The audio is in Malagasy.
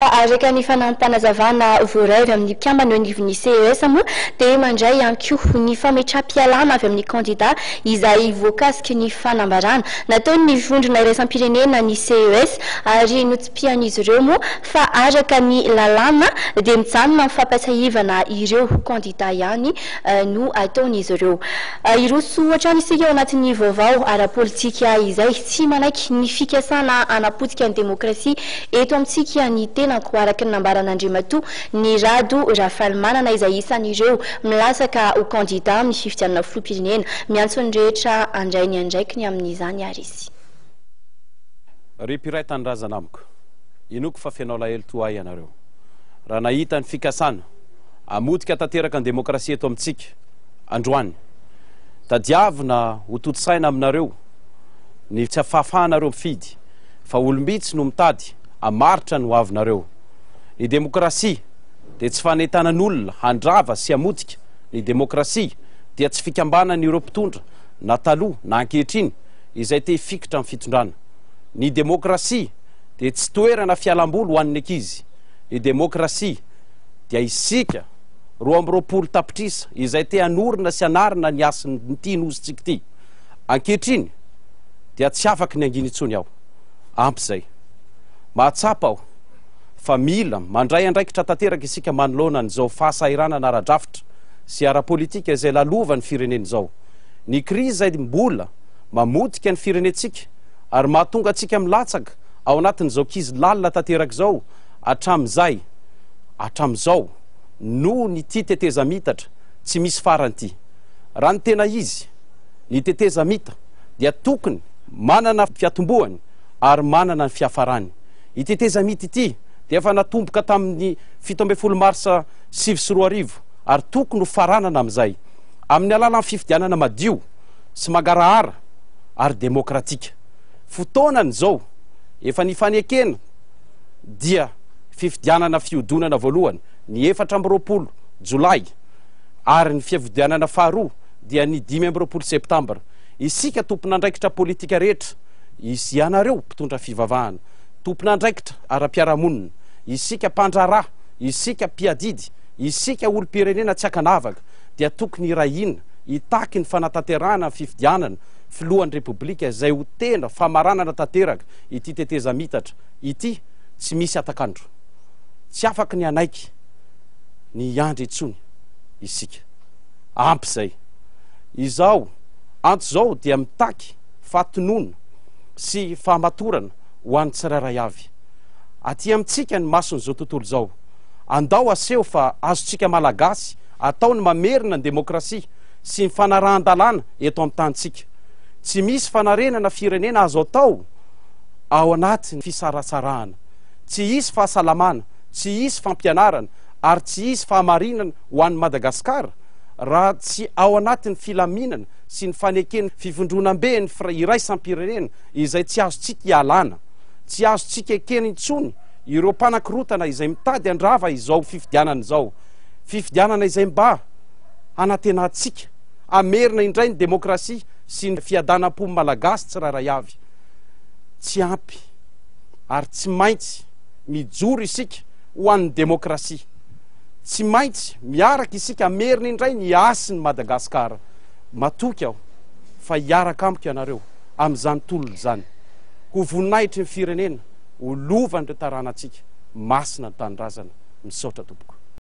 Araka ny fanampanazavana voaraiva amin'ny mpiambana anivon'ny CES moa dia mandray ihany koa ny fametraha-pialama avy amin'ny candidat izay voakasiky ny fanambarana nataony ny vondrona iraisam-pirenena ny CES ary notsipihan'izy ireo moa fa araka ny lalàna dia mijanona mifampatsaivana ireo candidat ihany no ataon'izy ireo. Iroso ohatrany isika ao anatin'ny vaovao ara-politika izay tsy manaiky ny fikasana anapotika ny demokrasia eto amintsika ny tena ko araka ny nambaran'Andriamatoa ny Rado Rafalmanana izay isan'ireo milasaka ho candidat amin'ny fifidianana filoham-pirenena miantso ny rehetra andrainy andraikiny amin'izany ary izy. Ripiray tanindrazana amiko inoko fa fianao lahelo toa ianareo raha nahita ny fikasana amotika tanteraka ny demokrasia eto amintsika androany tadiavina ho totsaina aminareo ny tsy afahafanareo mifidy fa olombitsy no mitady amaritra ny hoavinareo. Ny demokrasia dia tsy fanentanan'olona handrava sy amotika. Ny demokrasia dia tsy fikambanan'ireo mpitondra na taloha na ankehitriny izay te hifikitra amin'ny fitondrana. Ny demokrasia dia tsy toerana fialam-boly ho an'ny ankizy. Ny demokrasia dia isika 20 tapitrisa izay te hanorina sy hanarina ny asin'ity nositsika ity. Ankehitriny dia tsy afaka ny anginy intsony aho. Ampy izay. Mahatsapa aho fa mila mandray andraikitra tanteraka isika manoloana n'izao fahasahiranana ara-drafitra sy ara-politika izay lalova ny firenena izao. Ny krizy izay mbola mamotika ny firenentsika ary mahatonga antsika milatsaka ao anatin'izao kizy lalina tanteraka izao hatramin'izao no ny ty teteza mitatra tsy misy faranty. Raha ny tena izy ny teteza mita dia tokony manana fiatombohany ary manana ny fiafarany. Iteteza mita ity dia efa natomboka tamin'ny 17 marsa 2024 ary tokony ho faranana amin'izay amin'ny alalan'ny fifidianana madio sy magarahara ary demokratika. Fotoanany izao efa nifanekena dia fifidianana fihodonana voalohany ny 24 Jolay ary ny fifidianana faharoa dia ny 25 Septambra. Isika tompon'andraikitra politika rehetra isy ianareo mpitondra fivavahana, tompon'andraikitra ara-piarahamonina, isika mpandraraha, isika mpiadidy, isika olom-pirenena tsy akanavaka dia tokony irahina hitaky ny fanatanterahana fifidianana filohan'ny repoblika izay ho tena famaranana tanteraka ity teteza mitatra ity tsy misy atakandro. Tsy afaka ny anaiky ny andry itsony isika. Ampy izay. Izao anto izao dia mitaky fahatonona sy fahamatorana ho an'ny tsirairay avy. Aty amintsika ny mason'izao tontolo izao. Andao aseho fa azotsika malagasy atao ny mamerina ny demokrasia sy ny fanarahan-dalàna eto amin'ny tantsika. Tsy misy fanarenana firenena azo atao ao anatin'ny fisaratsarahana. Tsy hisy fahasalamana, tsy hisy fampianarana ary tsy hisy fahamarinana ho an'ny Madagasikara raha tsy ao anatin'ny filaminana sy ny fanekeny fivondronam-be ny iraisam-pirenena izay tsy azotsika hialana, tsy azotsika ekeny intsony ireo mpanan-kirotana izay mitady andrava izao fifidianana izao. Fifidianana izay mba hanatenantsika amerina indray ny demokrasia sy ny fiadanam-po malagasy tsirairay avy. Tsy ampy ary tsy maintsy mijoro isika ho an'ny demokrasia. Tsy maintsy miaraka isika amerina indray ny asin'ny Madagasikara. Matoky aho fa hiaraka amiko ianareo amin'izany tolona izany. Ho voninahitry ny firenena, ho lovan'ireo taranantsika. Masina ny tanindrazana. Misaotra tompoko.